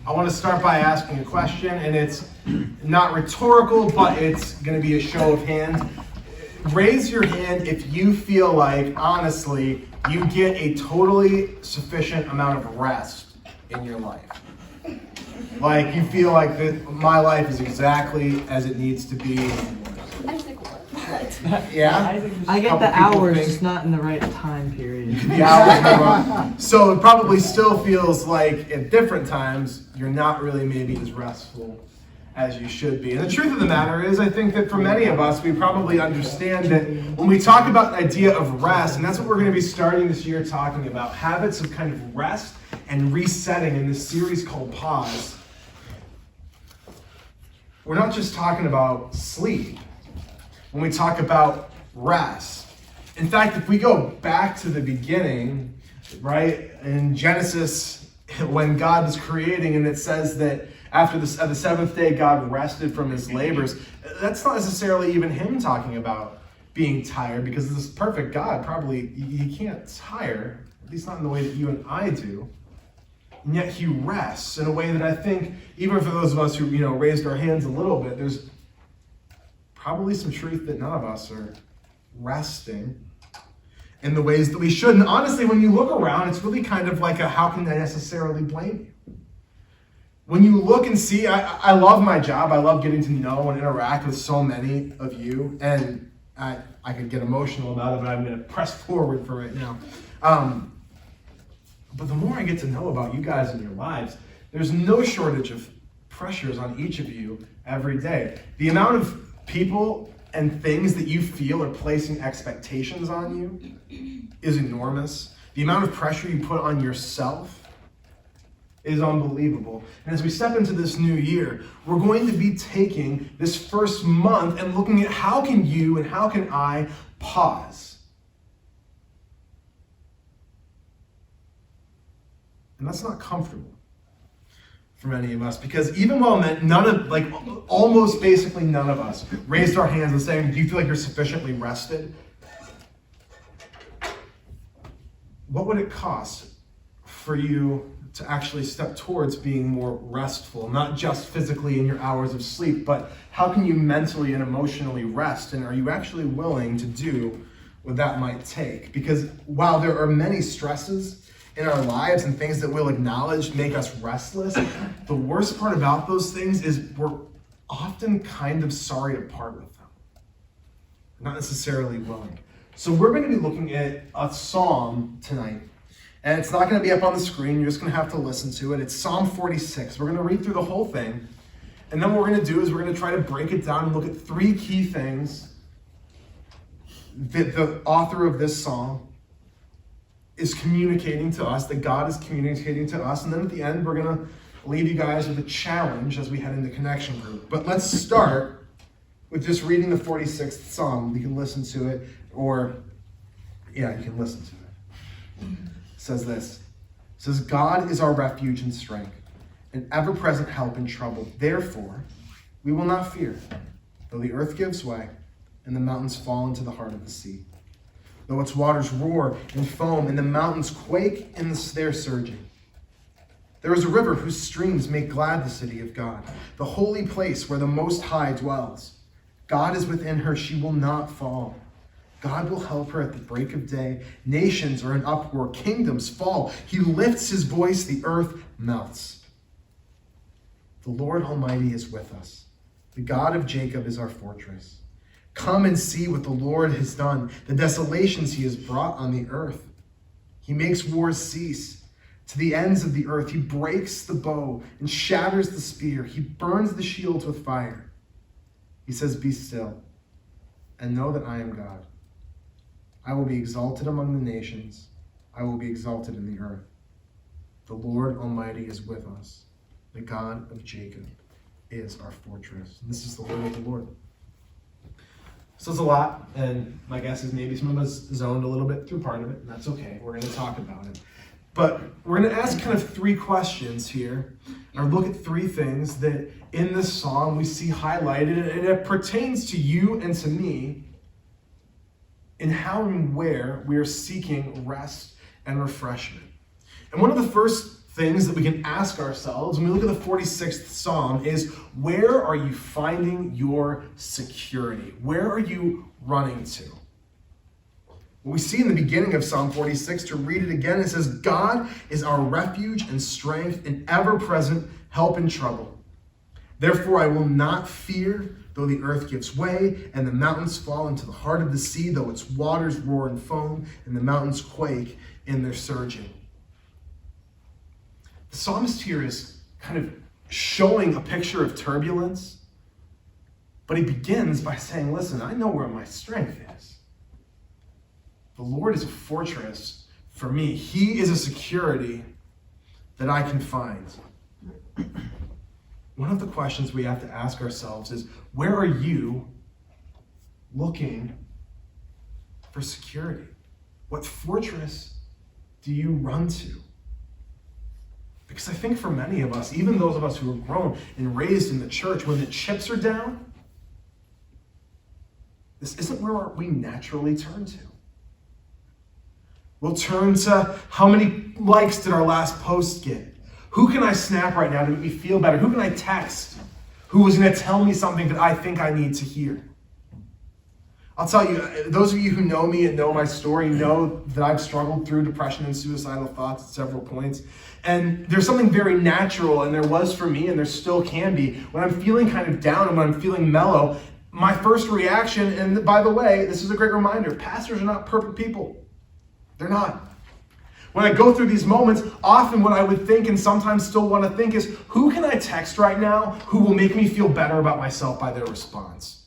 I want to start by asking a question, and it's not rhetorical, but it's going to be a show of hands. Raise your hand if you feel like, honestly, you get a totally sufficient amount of rest in your life. Like, you feel like my life is exactly as it needs to be. I was like, what? Yeah? I get the hours, just not in the right time period. The hours. So it probably still feels like at different times, you're not really maybe as restful as you should be. And the truth of the matter is, I think that for many of us, we probably understand that when we talk about the idea of rest, and that's what we're going to be starting this year talking about, habits of kind of rest and resetting in this series called Pause. We're not just talking about sleep when we talk about rest. In fact, if we go back to the beginning, right, in Genesis, when God was creating, and it says that after the seventh day, God rested from his labors, that's not necessarily even him talking about being tired, because this perfect God probably, he can't tire, at least not in the way that you and I do. And yet he rests in a way that I think, even for those of us who, raised our hands a little bit, there's probably some truth that none of us are resting in the ways that we should. And honestly, when you look around, it's really kind of like how can I necessarily blame you? When you look and see, I love my job. I love getting to know and interact with so many of you. And I could get emotional about it, but I'm going to press forward for right now. But the more I get to know about you guys and your lives, there's no shortage of pressures on each of you every day. The amount of people and things that you feel are placing expectations on you is enormous. The amount of pressure you put on yourself is unbelievable. And as we step into this new year, we're going to be taking this first month and looking at how can you and how can I pause. And that's not comfortable for many of us, because even while almost basically none of us raised our hands and saying, do you feel like you're sufficiently rested? What would it cost for you to actually step towards being more restful, not just physically in your hours of sleep, but how can you mentally and emotionally rest? And are you actually willing to do what that might take? Because while there are many stresses in our lives and things that we'll acknowledge make us restless, the worst part about those things is we're often kind of sorry to part with them. Not necessarily willing. So we're going to be looking at a psalm tonight. And it's not going to be up on the screen. You're just going to have to listen to it. It's Psalm 46. We're going to read through the whole thing. And then what we're going to do is we're going to try to break it down and look at three key things that the author of this psalm is communicating to us, that God is communicating to us. And then at the end, we're going to leave you guys with a challenge as we head into Connection Group. But let's start with just reading the 46th Psalm. You can listen to it, you can listen to it. It says this. It says, God is our refuge and strength, an ever-present help in trouble. Therefore, we will not fear, though the earth gives way and the mountains fall into the heart of the sea. Though its waters roar and foam, and the mountains quake in their surging. There is a river whose streams make glad the city of God, the holy place where the Most High dwells. God is within her, she will not fall. God will help her at the break of day. Nations are in uproar, kingdoms fall. He lifts his voice, the earth melts. The Lord Almighty is with us. The God of Jacob is our fortress. Come and see what the Lord has done, the desolations he has brought on the earth. He makes wars cease to the ends of the earth. He breaks the bow and shatters the spear. He burns the shields with fire. He says, be still and know that I am God. I will be exalted among the nations. I will be exalted in the earth. The Lord Almighty is with us. The God of Jacob is our fortress. And this is the word of the Lord. So it's a lot, and my guess is maybe some of us zoned a little bit through part of it, and that's okay. We're going to talk about it. But we're going to ask kind of three questions here, or look at three things that in this psalm we see highlighted, and it pertains to you and to me in how and where we are seeking rest and refreshment. And one of the first things that we can ask ourselves when we look at the 46th Psalm is, where are you finding your security? Where are you running to? What we see in the beginning of Psalm 46, to read it again, it says, God is our refuge and strength, an ever-present help in trouble. Therefore I will not fear, though the earth gives way and the mountains fall into the heart of the sea, though its waters roar and foam and the mountains quake in their surging. The psalmist here is kind of showing a picture of turbulence, but he begins by saying, listen, I know where my strength is. The Lord is a fortress for me. He is a security that I can find. One of the questions we have to ask ourselves is, where are you looking for security? What fortress do you run to? Because I think for many of us, even those of us who were grown and raised in the church, when the chips are down, this isn't where we naturally turn to. We'll turn to, how many likes did our last post get? Who can I snap right now to make me feel better? Who can I text who is going to tell me something that I think I need to hear? I'll tell you, those of you who know me and know my story know that I've struggled through depression and suicidal thoughts at several points. And there's something very natural, and there was for me, and there still can be, when I'm feeling kind of down and when I'm feeling mellow, my first reaction, and by the way, this is a great reminder, pastors are not perfect people. They're not. When I go through these moments, often what I would think and sometimes still want to think is, who can I text right now who will make me feel better about myself by their response?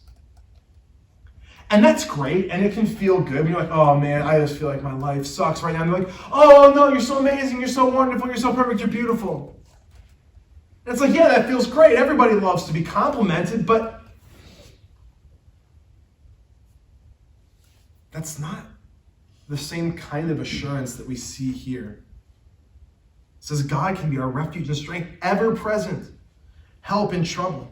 And that's great, and it can feel good. You're like, oh man, I just feel like my life sucks right now. And they're like, oh no, you're so amazing, you're so wonderful, you're so perfect, you're beautiful. And it's like, yeah, that feels great. Everybody loves to be complimented, but that's not the same kind of assurance that we see here. It says God can be our refuge and strength, ever present, help in trouble.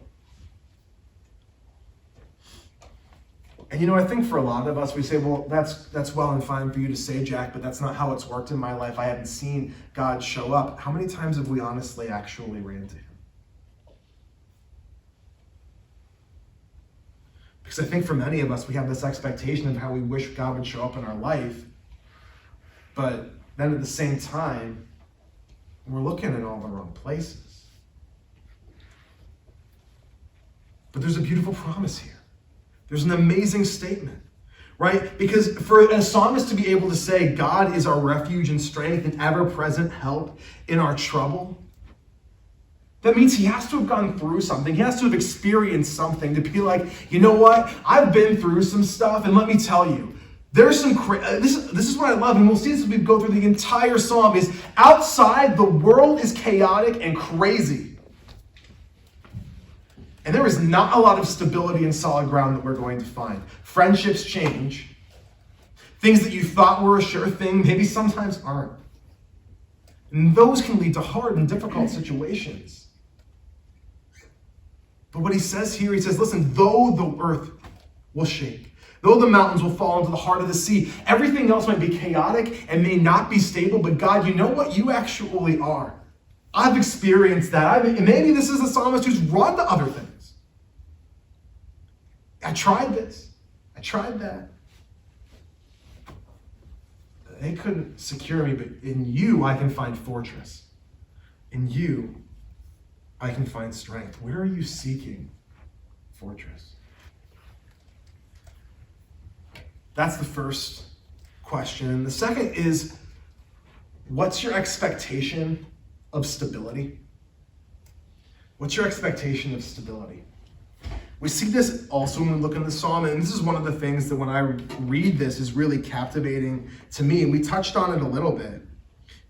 And I think for a lot of us, we say, well, that's well and fine for you to say, Jack, but that's not how it's worked in my life. I haven't seen God show up. How many times have we honestly actually ran to him? Because I think for many of us, we have this expectation of how we wish God would show up in our life. But then at the same time, we're looking in all the wrong places. But there's a beautiful promise here. There's an amazing statement, right? Because for a psalmist to be able to say, God is our refuge and strength and ever-present help in our trouble, that means he has to have gone through something. He has to have experienced something to be like, you know what? I've been through some stuff, and let me tell you, there's some this is what I love, and we'll see this as we go through the entire psalm, is outside the world is chaotic and crazy. And there is not a lot of stability and solid ground that we're going to find. Friendships change. Things that you thought were a sure thing, maybe sometimes aren't. And those can lead to hard and difficult situations. But what he says here, he says, listen, though the earth will shake, though the mountains will fall into the heart of the sea, everything else might be chaotic and may not be stable, but God, you know what? You actually are. I've experienced that. Maybe this is a psalmist who's run to other things. I tried this. I tried that. They couldn't secure me, but in you I can find fortress. In you I can find strength. Where are you seeking fortress? That's the first question. The second is, what's your expectation of stability? What's your expectation of stability? We see this also when we look in the psalm, and this is one of the things that when I read this is really captivating to me, and we touched on it a little bit.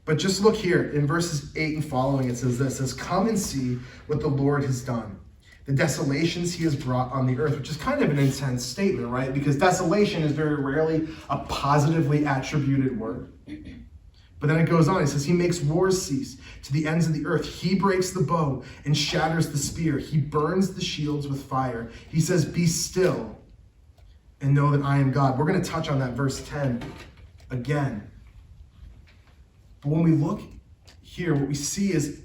But just look here, in verses 8 and following, it says this, it says, come and see what the Lord has done, the desolations he has brought on the earth, which is kind of an intense statement, right? Because desolation is very rarely a positively attributed word. But then it goes on, it says, he makes wars cease to the ends of the earth. He breaks the bow and shatters the spear. He burns the shields with fire. He says, be still and know that I am God. We're going to touch on that verse 10 again. But when we look here, what we see is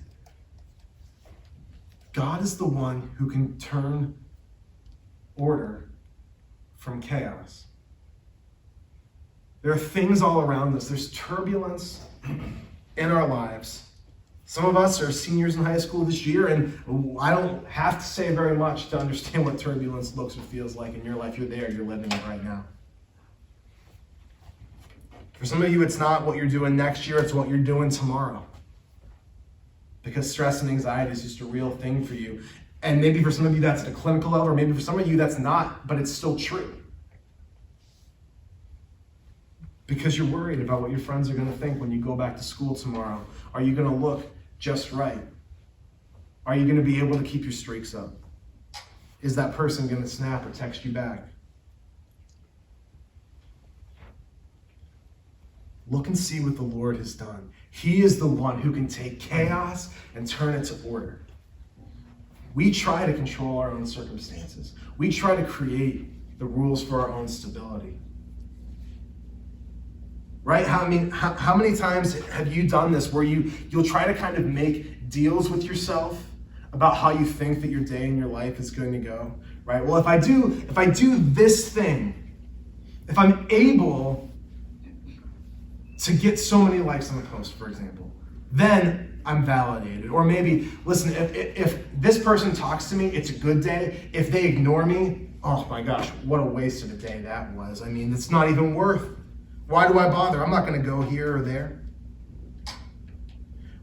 God is the one who can turn order from chaos. There are things all around us. There's turbulence in our lives. Some of us are seniors in high school this year, and I don't have to say very much to understand what turbulence looks or feels like in your life. You're there, you're living it right now. For some of you, it's not what you're doing next year, it's what you're doing tomorrow. Because stress and anxiety is just a real thing for you. And maybe for some of you that's at a clinical level, or maybe for some of you that's not, but it's still true. Because you're worried about what your friends are going to think when you go back to school tomorrow. Are you going to look just right? Are you going to be able to keep your streaks up? Is that person going to snap or text you back? Look and see what the Lord has done. He is the one who can take chaos and turn it to order. We try to control our own circumstances. We try to create the rules for our own stability. Right? How many times have you done this where you'll try to kind of make deals with yourself about how you think that your day and your life is going to go? Right? Well, if I do this thing, if I'm able to get so many likes on a post, for example, then I'm validated. Or maybe, listen, if this person talks to me, it's a good day. If they ignore me, oh my gosh, what a waste of a day that was. I mean, it's not even worth. Why do I bother? I'm not going to go here or there.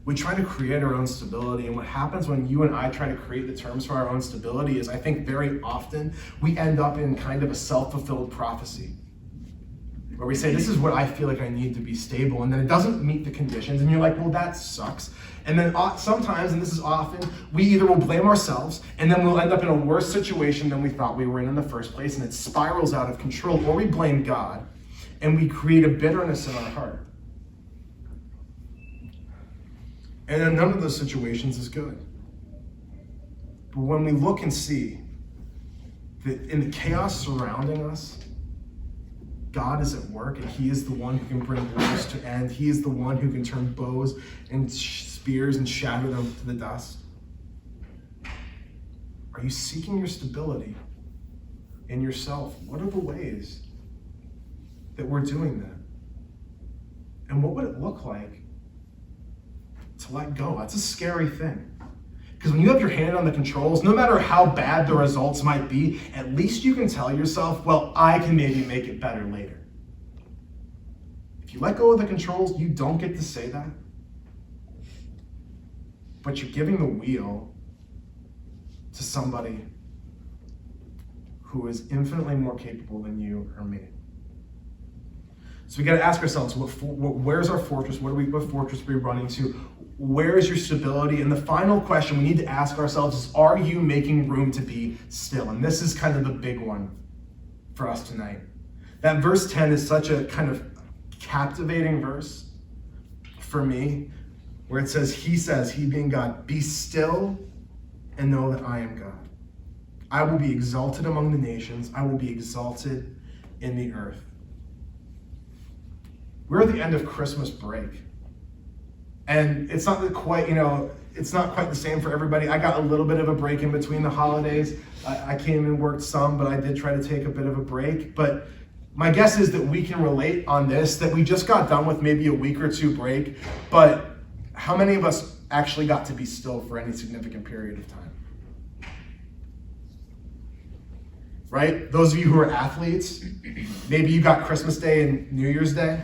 We try to create our own stability, and what happens when you and I try to create the terms for our own stability is, I think very often, we end up in kind of a self-fulfilled prophecy, where we say, this is what I feel like I need to be stable, and then it doesn't meet the conditions, and you're like, well, that sucks. And then sometimes, and this is often, we either will blame ourselves, and then we'll end up in a worse situation than we thought we were in the first place, and it spirals out of control, or we blame God, and we create a bitterness in our heart. And then none of those situations is good. But when we look and see that in the chaos surrounding us, God is at work, and He is the one who can bring wars to end. He is the one who can turn bows and spears and shatter them to the dust. Are you seeking your stability in yourself? What are the ways that we're doing that? And what would it look like to let go? That's a scary thing. Because when you have your hand on the controls, no matter how bad the results might be, at least you can tell yourself, well, I can maybe make it better later. If you let go of the controls, you don't get to say that. But you're giving the wheel to somebody who is infinitely more capable than you or me. So we got to ask ourselves, where's our fortress? What fortress are we running to? Where is your stability? And the final question we need to ask ourselves is, are you making room to be still? And this is kind of the big one for us tonight. That verse 10 is such a kind of captivating verse for me, where it says, he being God, be still and know that I am God. I will be exalted among the nations. I will be exalted in the earth. We're at the end of Christmas break. And it's not quite the same for everybody. I got a little bit of a break in between the holidays. I came and worked some, but I did try to take a bit of a break. But my guess is that we can relate on this, that we just got done with maybe a week or two break, but how many of us actually got to be still for any significant period of time? Right? Those of you who are athletes, maybe you got Christmas Day and New Year's Day.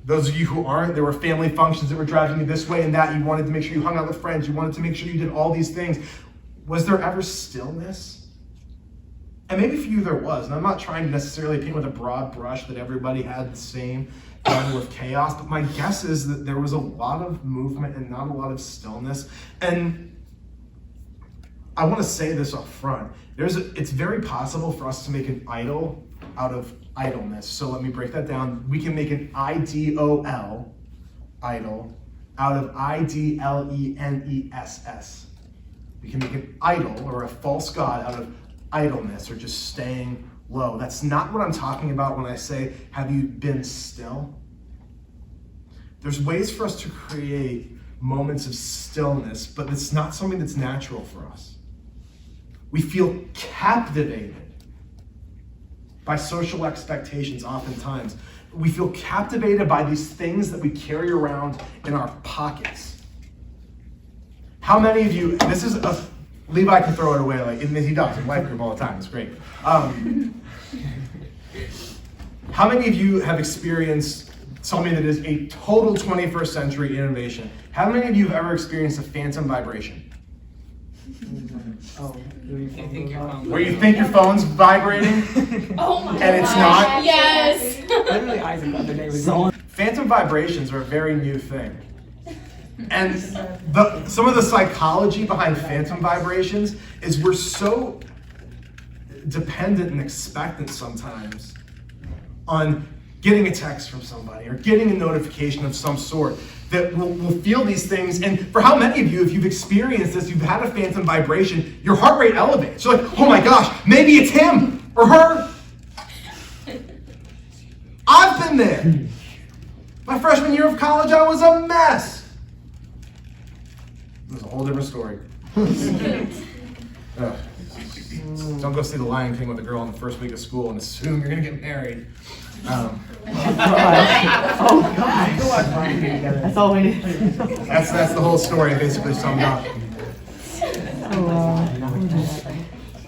Those of you who aren't, there were family functions that were driving you this way and that. You wanted to make sure you hung out with friends. You wanted to make sure you did all these things. Was there ever stillness? And maybe for you there was. And I'm not trying to necessarily paint with a broad brush that everybody had the same level of chaos. But my guess is that there was a lot of movement and not a lot of stillness. And I want to say this up front. It's very possible for us to make an idol out of idleness. So let me break that down. We can make an IDOL, idol, out of IDLENESS. We can make an idol or a false god out of idleness or just staying low. That's not what I'm talking about when I say, have you been still? There's ways for us to create moments of stillness, but it's not something that's natural for us. We feel captivated by social expectations oftentimes. We feel captivated by these things that we carry around in our pockets. How many of you, Levi can throw it away, like he does in life group all the time, it's great. How many of you have experienced something that is a total 21st century innovation? How many of you have ever experienced a phantom vibration? Where you think your phone's vibrating Oh my and it's gosh. not? Yes. Literally, Isaac the other day was going. Phantom vibrations are a very new thing. And some of the psychology behind phantom vibrations is we're so dependent and expectant sometimes on getting a text from somebody or getting a notification of some sort that we'll feel these things. And for how many of you, if you've experienced this, you've had a phantom vibration, your heart rate elevates. You're like, oh my gosh, maybe it's him or her. I've been there. My freshman year of college, I was a mess. It was a whole different story. Ugh. Don't go see The Lion King with a girl in the first week of school and assume you're going to get married. Oh God. That's all we need. That's the whole story, basically summed up.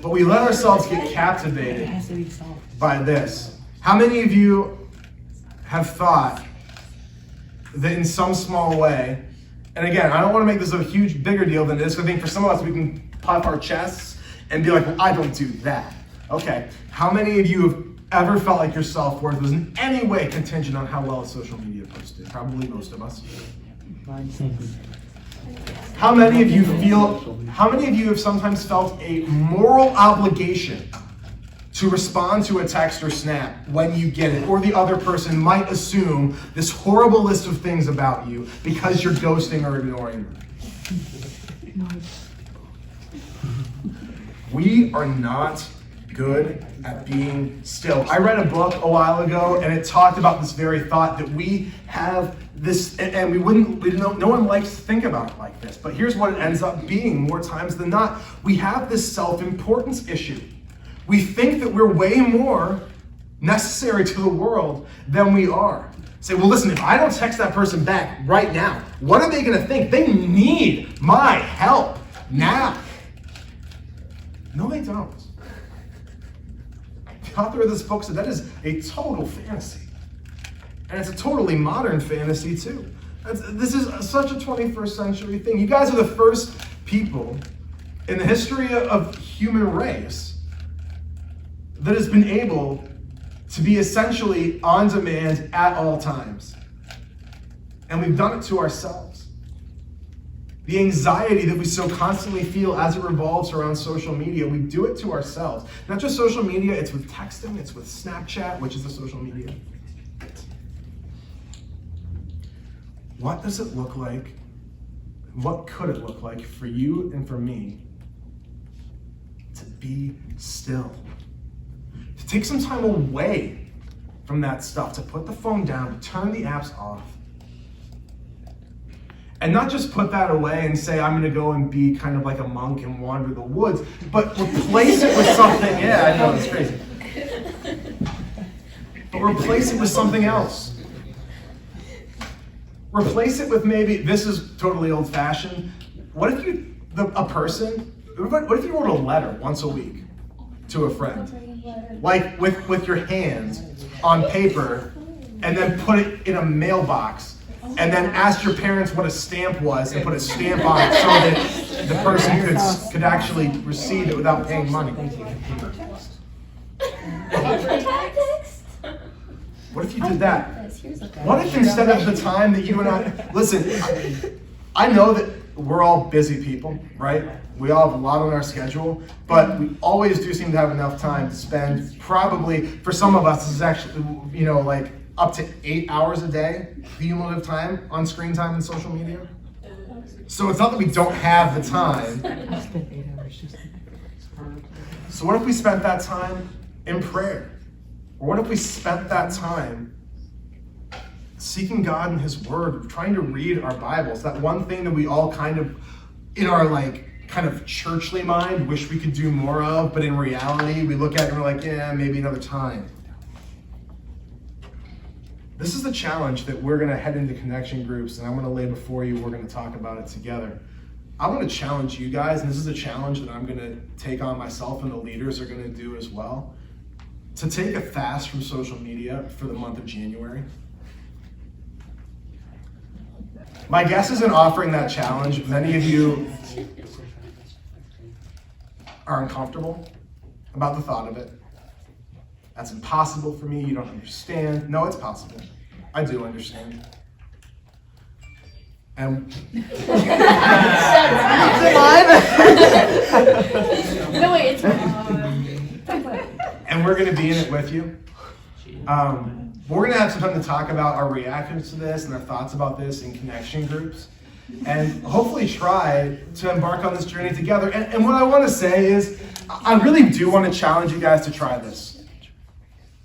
But we let ourselves get captivated by this. How many of you have thought that in some small way, and again, I don't want to make this a huge, bigger deal than this, I think for some of us we can puff our chests and be like, well, I don't do that. Okay, how many of you have ever felt like your self-worth was in any way contingent on how well a social media post did? Probably most of us. How many of you have sometimes felt a moral obligation to respond to a text or snap when you get it, or the other person might assume this horrible list of things about you because you're ghosting or ignoring them? We are not good at being still. I read a book a while ago and it talked about this very thought that we have this, and no one likes to think about it like this, but here's what it ends up being more times than not. We have this self-importance issue. We think that we're way more necessary to the world than we are. Say, well, listen, if I don't text that person back right now, what are they going to think? They need my help now. No, they don't. The author of this book said that is a total fantasy. And it's a totally modern fantasy, too. This is such a 21st century thing. You guys are the first people in the history of human race that has been able to be essentially on demand at all times. And we've done it to ourselves. The anxiety that we so constantly feel as it revolves around social media, we do it to ourselves. Not just social media, it's with texting, it's with Snapchat, which is the social media. What does it look like? What could it look like for you and for me to be still? To take some time away from that stuff, to put the phone down, to turn the apps off. And not just put that away and say, I'm gonna go and be kind of like a monk and wander the woods, but replace it with something, yeah, I know, it's crazy. But replace it with something else. Replace it with maybe, this is totally old fashioned. What if you, what if you wrote a letter once a week to a friend? Like with your hands on paper, and then put it in a mailbox, and then ask your parents what a stamp was and put a stamp on it so that the person could actually receive it without paying money. What if you did that? What if instead of the time that you and I, listen, I know that we're all busy people, right? We all have a lot on our schedule, but we always do seem to have enough time to spend, probably, for some of us, this is actually, like up to 8 hours a day, cumulative time on screen time and social media. So it's not that we don't have the time. So what if we spent that time in prayer? Or what if we spent that time seeking God and His Word, trying to read our Bibles. That one thing that we all kind of, in our kind of churchly mind, wish we could do more of, but in reality, we look at it and we're like, yeah, maybe another time. This is the challenge that we're going to head into connection groups, and I'm going to lay before you. We're going to talk about it together. I want to challenge you guys, and this is a challenge that I'm going to take on myself, and the leaders are going to do as well, to take a fast from social media for the month of January. My guess is in offering that challenge, many of you are uncomfortable about the thought of it. That's impossible for me. You don't understand. No, it's possible. I do understand. And No, wait, it's and we're going to be in it with you. We're going to have some time to talk about our reactions to this and our thoughts about this in connection groups, and hopefully try to embark on this journey together. And what I want to say is, I really do want to challenge you guys to try this.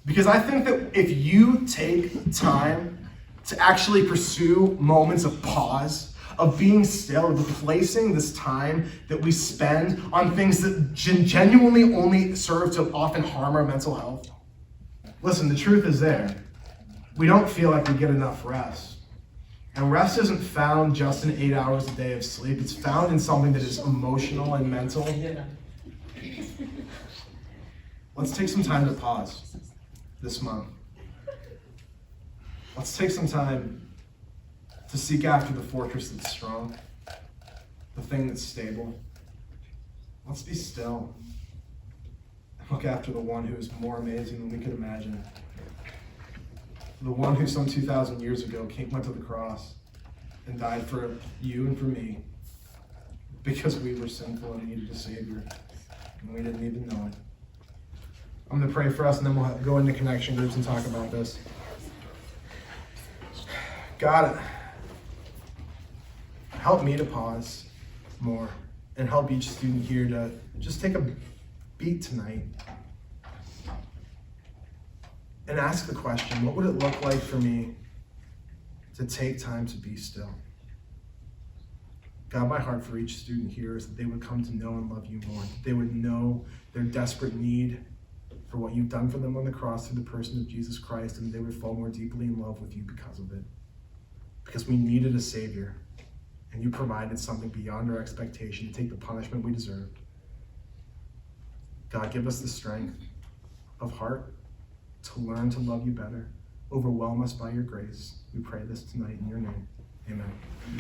Because I think that if you take time to actually pursue moments of pause, of being still, of replacing this time that we spend on things that genuinely only serve to often harm our mental health. Listen, the truth is there. We don't feel like we get enough rest. And rest isn't found just in 8 hours a day of sleep. It's found in something that is emotional and mental. Let's take some time to pause this month. Let's take some time to seek after the fortress that's strong, the thing that's stable. Let's be still and look after the one who is more amazing than we could imagine. The one who some 2,000 years ago went to the cross and died for you and for me because we were sinful and needed a Savior, and we didn't even know it. I'm going to pray for us, and then we'll go into connection groups and talk about this. God, help me to pause more, and help each student here to just take a beat tonight and ask the question, what would it look like for me to take time to be still? God, my heart for each student here is that they would come to know and love you more, that they would know their desperate need for what you've done for them on the cross through the person of Jesus Christ, and they would fall more deeply in love with you because of it. Because we needed a Savior, and you provided something beyond our expectation to take the punishment we deserved. God, give us the strength of heart to learn to love you better. Overwhelm us by your grace. We pray this tonight in your name. Amen.